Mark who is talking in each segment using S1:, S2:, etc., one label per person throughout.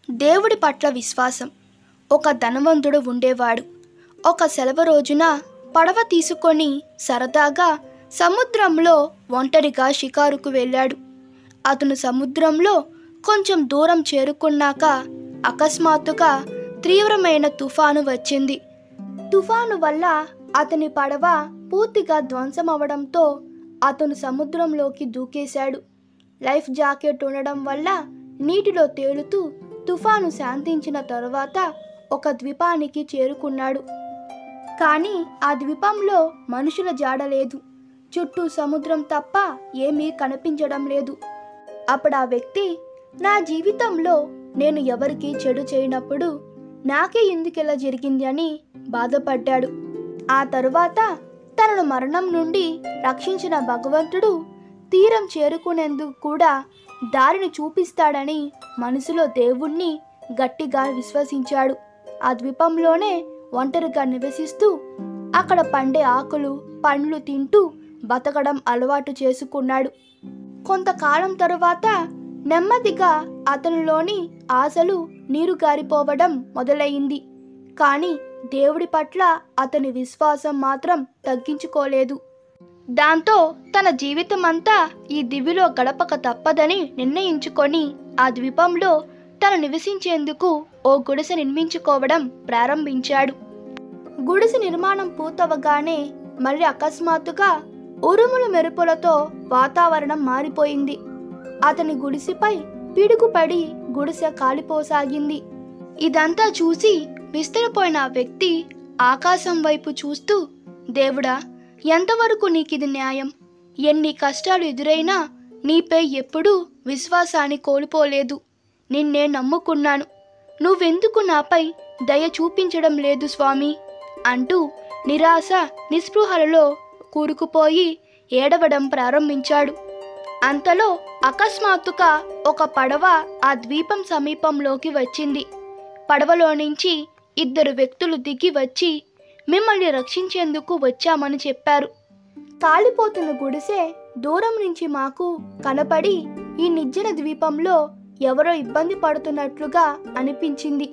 S1: దేవుడి పట్ల విశ్వాసం. ఒక ధనవంతుడు ఉండేవాడు. ఒక సెలవు రోజున పడవ తీసుకొని సరదాగా సముద్రంలో ఒంటరిగా షికారుకు వెళ్ళాడు. అతను సముద్రంలో కొంచెం దూరం చేరుకున్నాక అకస్మాత్తుగా తీవ్రమైన తుఫాను వచ్చింది. తుఫాను వల్ల అతని పడవ పూర్తిగా ధ్వంసమవడంతో అతను సముద్రంలోకి దూకేశాడు. లైఫ్ జాకెట్ ఉండడం వల్ల నీటిలో తేలుతూ తుఫాను శాంతించిన తరువాత ఒక ద్వీపానికి చేరుకున్నాడు. కానీ ఆ ద్వీపంలో మనుషుల జాడ లేదు. చుట్టూ సముద్రం తప్ప ఏమీ కనిపించడం లేదు. అప్పుడు ఆ వ్యక్తి, నా జీవితంలో నేను ఎవరికీ చెడు చేయనప్పుడు నాకే ఎందుకిలా జరిగింది అని బాధపడ్డాడు. ఆ తరువాత తనను మరణం నుండి రక్షించిన భగవంతుడు తీరం చేరుకునేందుకు కూడా దారిని చూపిస్తాడని మనసులో దేవుణ్ణి గట్టిగా విశ్వసించాడు. ఆ ద్వీపంలోనే ఒంటరిగా నివసిస్తూ అక్కడ పండే ఆకులు పండ్లు తింటూ బతకడం అలవాటు చేసుకున్నాడు. కొంతకాలం తరువాత నెమ్మదిగా అతనిలోని ఆశలు నీరుగారిపోవడం మొదలైంది. కానీ దేవుడి పట్ల అతని విశ్వాసం మాత్రం తగ్గించుకోలేదు. దాంతో తన జీవితం అంతా ఈ దివిలో గడపక తప్పదని నిర్ణయించుకొని ఆ ద్వీపంలో తను నివసించేందుకు ఓ గుడిసె నిర్మించుకోవడం ప్రారంభించాడు. గుడిసె నిర్మాణం పూర్తవగానే మళ్ళీ అకస్మాత్తుగా ఉరుములు మెరుపులతో వాతావరణం మారిపోయింది. అతని గుడిసెపై పిడుగుపడి గుడిసె కాలిపోసాగింది. ఇదంతా చూసి విస్తరిపోయిన ఆ వ్యక్తి ఆకాశం వైపు చూస్తూ, దేవుడా, ఎంతవరకు నీకిది న్యాయం? ఎన్ని కష్టాలు ఎదురైనా నీపై ఎప్పుడూ విశ్వాసాన్ని కోల్పోలేదు. నిన్నే నమ్ముకున్నాను. నువ్వెందుకు నాపై దయ చూపించడం లేదు స్వామి అంటూ నిరాశ నిస్పృహలలో కూరుకుపోయి ఏడవడం ప్రారంభించాడు. అంతలో అకస్మాత్తుగా ఒక పడవ ఆ ద్వీపం సమీపంలోకి వచ్చింది. పడవలో నుంచి ఇద్దరు వ్యక్తులు దిగి వచ్చి మిమ్మల్ని రక్షించేందుకు వచ్చామని చెప్పారు. కాలిపోతున్న గుడిసె దూరం నుంచి మాకు కనపడి ఈ నిర్జన ద్వీపంలో ఎవరో ఇబ్బంది పడుతున్నట్లుగా అనిపించింది.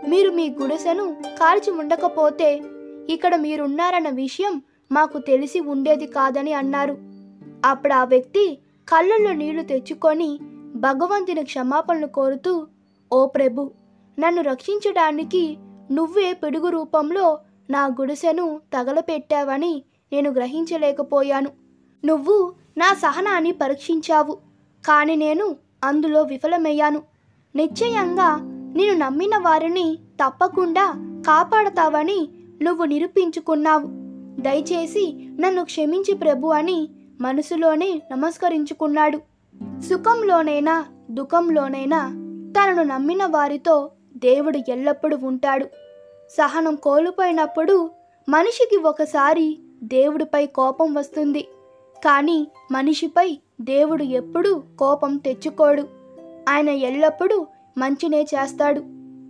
S1: మీరు మీ గుడిసెను కాల్చి ఉండకపోతే ఇక్కడ మీరున్నారన్న విషయం మాకు తెలిసి ఉండేది కాదని అన్నారు. అప్పుడు ఆ వ్యక్తి కళ్ళల్లో నీళ్లు తెచ్చుకొని భగవంతుని క్షమాపణలు కోరుతూ, ఓ ప్రభు, నన్ను రక్షించడానికి నువ్వే పిడుగు రూపంలో నా గుడిసెను తగలపెట్టావని నేను గ్రహించలేకపోయాను. నువ్వు నా సహనాన్ని పరీక్షించావు, కానీ నేను అందులో విఫలమయ్యాను. నిశ్చయంగా నేను నమ్మిన వారిని తప్పకుండా కాపాడతావని నువ్వు నిరూపించుకున్నావు. దయచేసి నన్ను క్షమించి ప్రభు అని మనసులోనే నమస్కరించుకున్నాడు. సుఖంలోనైనా దుఃఖంలోనైనా తనను నమ్మిన వారితో దేవుడు ఎల్లప్పుడూ ఉంటాడు. సహనం కోల్పోయినప్పుడు మనిషికి ఒకసారి దేవుడిపై కోపం వస్తుంది. కానీ మనిషిపై దేవుడు ఎప్పుడూ కోపం తెచ్చుకోడు. ఆయన ఎల్లప్పుడూ మంచినే చేస్తాడు.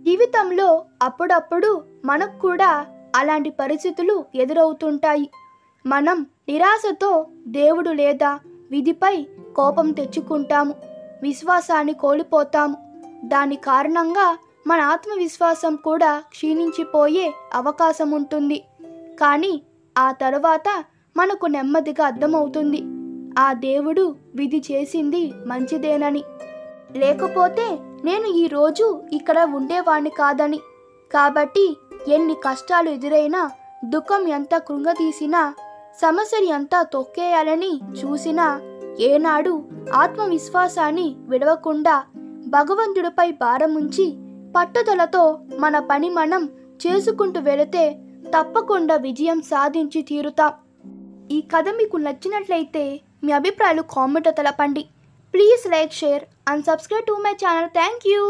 S1: జీవితంలో అప్పుడప్పుడు మనకు కూడా అలాంటి పరిస్థితులు ఎదురవుతుంటాయి. మనం నిరాశతో దేవుడు లేదా విధిపై కోపం తెచ్చుకుంటాము. విశ్వాసాన్ని కోల్పోతాము. దాని కారణంగా మన ఆత్మవిశ్వాసం కూడా క్షీణించిపోయే అవకాశం ఉంటుంది. కానీ ఆ తర్వాత మనకు నెమ్మదిగా అర్థమవుతుంది, ఆ దేవుడు విధి చేసింది మంచిదేనని. లేకపోతే నేను ఈరోజు ఇక్కడ ఉండేవాణ్ణి కాదని. కాబట్టి ఎన్ని కష్టాలు ఎదురైనా, దుఃఖం ఎంత కృంగతీసినా, సమస్యని ఎంత తొక్కేయాలని చూసినా ఏనాడు ఆత్మవిశ్వాసాన్ని విడవకుండా భగవంతుడిపై భారముంచి పట్టుదలతో మన పని మనం చేసుకుంటూ వెళితే తప్పకుండా విజయం సాధించి తీరుతాం. ఈ కథ మీకు నచ్చినట్లయితే మీ అభిప్రాయాలు కామెంట్లో తెలపండి. Please like, share and subscribe to my channel. Thank you.